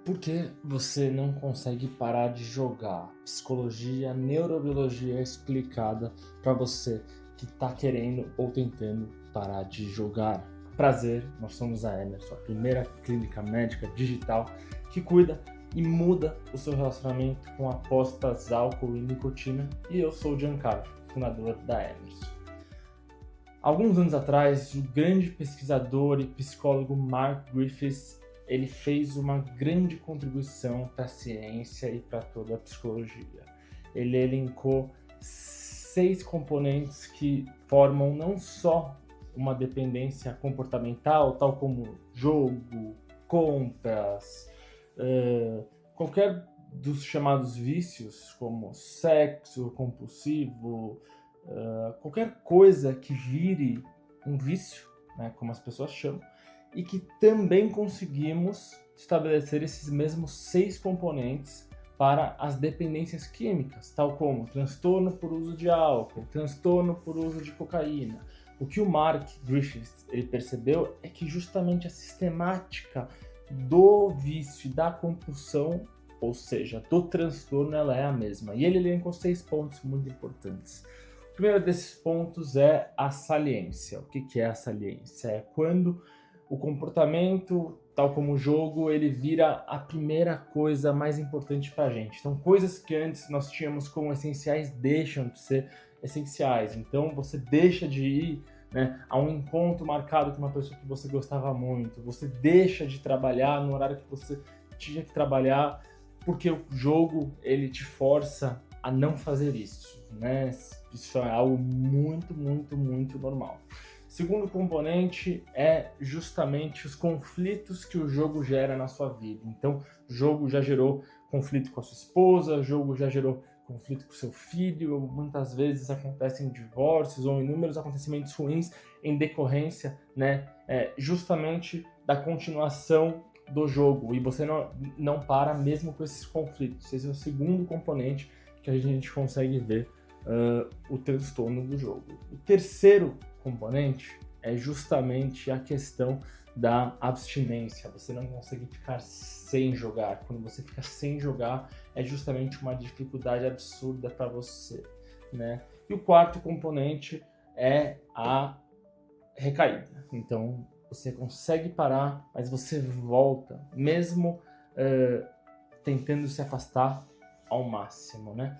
Por que você não consegue parar de jogar? Psicologia, neurobiologia explicada para você que está querendo ou tentando parar de jogar. Prazer, nós somos a Emerson, a primeira clínica médica digital que cuida e muda o seu relacionamento com apostas, álcool e nicotina. E eu sou o Giancarlo, fundador da Emerson. Alguns anos atrás, o grande pesquisador e psicólogo Mark Griffiths ele fez uma grande contribuição para a ciência e para toda a psicologia. Ele elencou 6 componentes que formam não só uma dependência comportamental, tal como jogo, compras, qualquer dos chamados vícios, como sexo compulsivo, qualquer coisa que vire um vício, né, como as pessoas chamam, e que também conseguimos estabelecer esses mesmos 6 componentes para as dependências químicas, tal como transtorno por uso de álcool, transtorno por uso de cocaína. O que o Mark Griffiths ele percebeu é que justamente a sistemática do vício e da compulsão, ou seja, do transtorno, ela é a mesma. E ele elencou 6 pontos muito importantes. O primeiro desses pontos é a saliência. O que é a saliência? É quando o comportamento, tal como o jogo, ele vira a primeira coisa mais importante para a gente. Então, coisas que antes nós tínhamos como essenciais deixam de ser essenciais. Então, você deixa de ir, né, a um encontro marcado com uma pessoa que você gostava muito. Você deixa de trabalhar no horário que você tinha que trabalhar, porque o jogo ele te força a não fazer isso, né? Isso é algo muito, muito, muito normal. Segundo componente é justamente os conflitos que o jogo gera na sua vida. Então, o jogo já gerou conflito com a sua esposa, o jogo já gerou conflito com o seu filho, muitas vezes acontecem divórcios ou inúmeros acontecimentos ruins em decorrência, né, justamente da continuação do jogo. E você não para mesmo com esses conflitos. Esse é o segundo componente que a gente consegue ver o transtorno do jogo. O terceiro componente é justamente a questão da abstinência. Você não consegue ficar sem jogar. Quando você fica sem jogar, é justamente uma dificuldade absurda para você, né? E o quarto componente é a recaída. Então, você consegue parar, mas você volta, mesmo tentando se afastar ao máximo, né?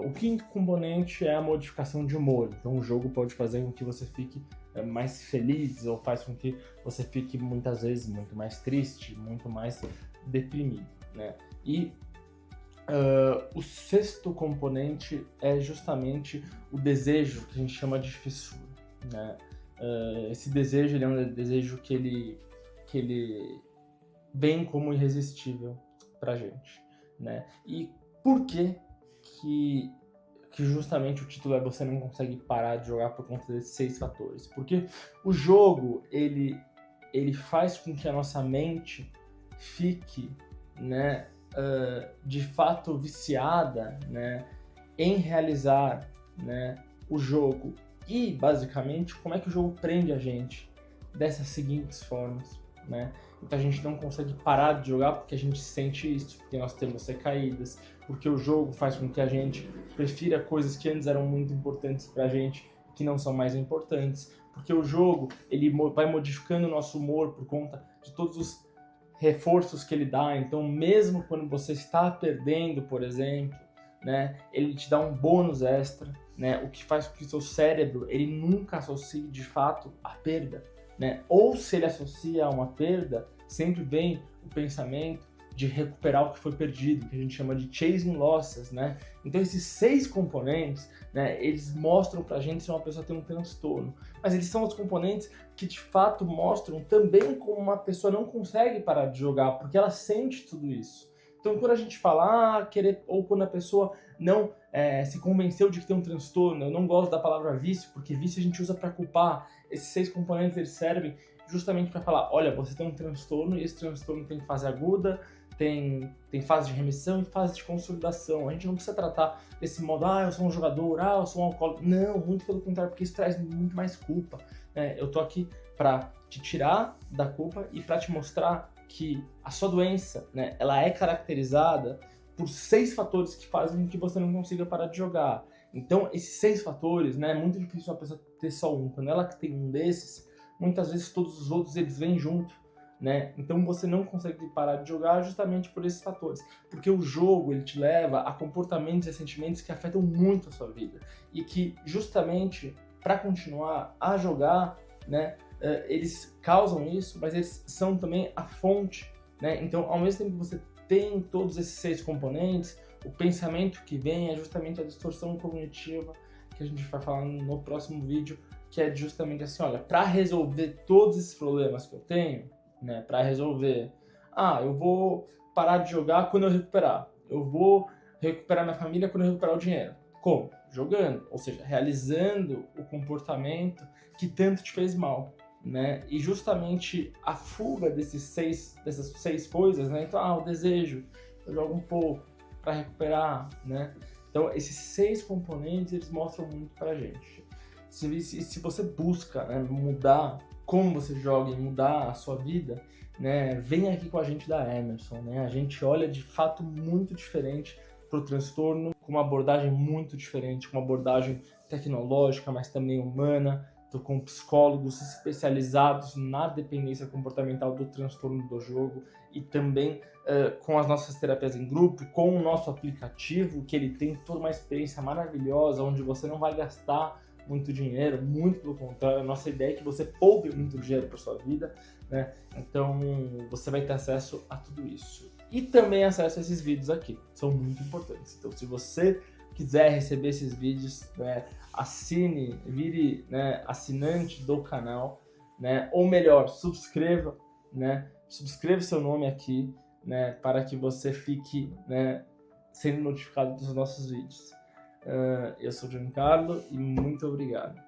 O quinto componente é a modificação de humor. Então o jogo pode fazer com que você fique mais feliz ou faz com que você fique muitas vezes muito mais triste, muito mais deprimido, né? E o sexto componente é justamente o desejo, que a gente chama de fissura, né? Esse desejo ele é um desejo que ele vem como irresistível pra gente, né? E por que justamente o título é Você Não Consegue Parar de Jogar por conta desses 6 fatores? Porque o jogo, ele faz com que a nossa mente fique, né, de fato viciada, né, em realizar, né, o jogo. E, basicamente, como é que o jogo prende a gente? Dessas seguintes formas, né? Então a gente não consegue parar de jogar porque a gente sente isso, porque nós temos recaídas, porque o jogo faz com que a gente prefira coisas que antes eram muito importantes pra gente, que não são mais importantes, porque o jogo ele vai modificando o nosso humor por conta de todos os reforços que ele dá. Então mesmo quando você está perdendo, por exemplo, né, ele te dá um bônus extra, né, o que faz com que o seu cérebro ele nunca associe de fato a perda, né? Ou se ele associa a uma perda, sempre vem o pensamento de recuperar o que foi perdido, que a gente chama de chasing losses, né? Então esses 6 componentes, né, eles mostram pra gente se uma pessoa tem um transtorno, mas eles são os componentes que de fato mostram também como uma pessoa não consegue parar de jogar, porque ela sente tudo isso. Então quando a gente fala querer, ou quando a pessoa não se convenceu de que tem um transtorno, eu não gosto da palavra vício, porque vício a gente usa para culpar. Esses 6 componentes eles servem justamente para falar, olha, você tem um transtorno e esse transtorno tem fase aguda, tem fase de remissão e fase de consolidação. A gente não precisa tratar desse modo, eu sou um jogador, eu sou um alcoólico. Não, muito pelo contrário, porque isso traz muito mais culpa. Eu tô aqui para te tirar da culpa e para te mostrar que a sua doença, né, ela é caracterizada por 6 fatores que fazem com que você não consiga parar de jogar. Então, esses 6 fatores, né, é muito difícil uma pessoa ter só um. Quando ela tem um desses, muitas vezes todos os outros eles vêm junto, né? Então você não consegue parar de jogar justamente por esses fatores. Porque o jogo, ele te leva a comportamentos e sentimentos que afetam muito a sua vida. E que, justamente, para continuar a jogar, né, eles causam isso, mas eles são também a fonte, né? Então, ao mesmo tempo que você tem todos esses 6 componentes, o pensamento que vem é justamente a distorção cognitiva, que a gente vai falar no próximo vídeo, que é justamente assim, olha, para resolver todos esses problemas que eu tenho, né, para resolver, eu vou parar de jogar quando eu recuperar, eu vou recuperar minha família quando eu recuperar o dinheiro. Como? Jogando, ou seja, realizando o comportamento que tanto te fez mal, né? E justamente a fuga dessas 6 coisas, né? Então, o desejo, eu jogo um pouco para recuperar, né? Então, esses 6 componentes, eles mostram muito pra gente. Se você busca, né, mudar como você joga e mudar a sua vida, né, vem aqui com a gente da Emerson, né? A gente olha de fato muito diferente para o transtorno, com uma abordagem muito diferente, com uma abordagem tecnológica, mas também humana. Estou com psicólogos especializados na dependência comportamental do transtorno do jogo e também com as nossas terapias em grupo, com o nosso aplicativo, que ele tem toda uma experiência maravilhosa, onde você não vai gastar muito dinheiro, muito pelo contrário, a nossa ideia é que você poupe muito dinheiro para sua vida, né? Então você vai ter acesso a tudo isso. E também acesso a esses vídeos aqui, são muito importantes. Então se você quiser receber esses vídeos, né, assine, vire, né, assinante do canal, né? Ou melhor, subscreva, né? Subscreva seu nome aqui, né, para que você fique, né, sendo notificado dos nossos vídeos. Eu sou o Giancarlo e muito obrigado.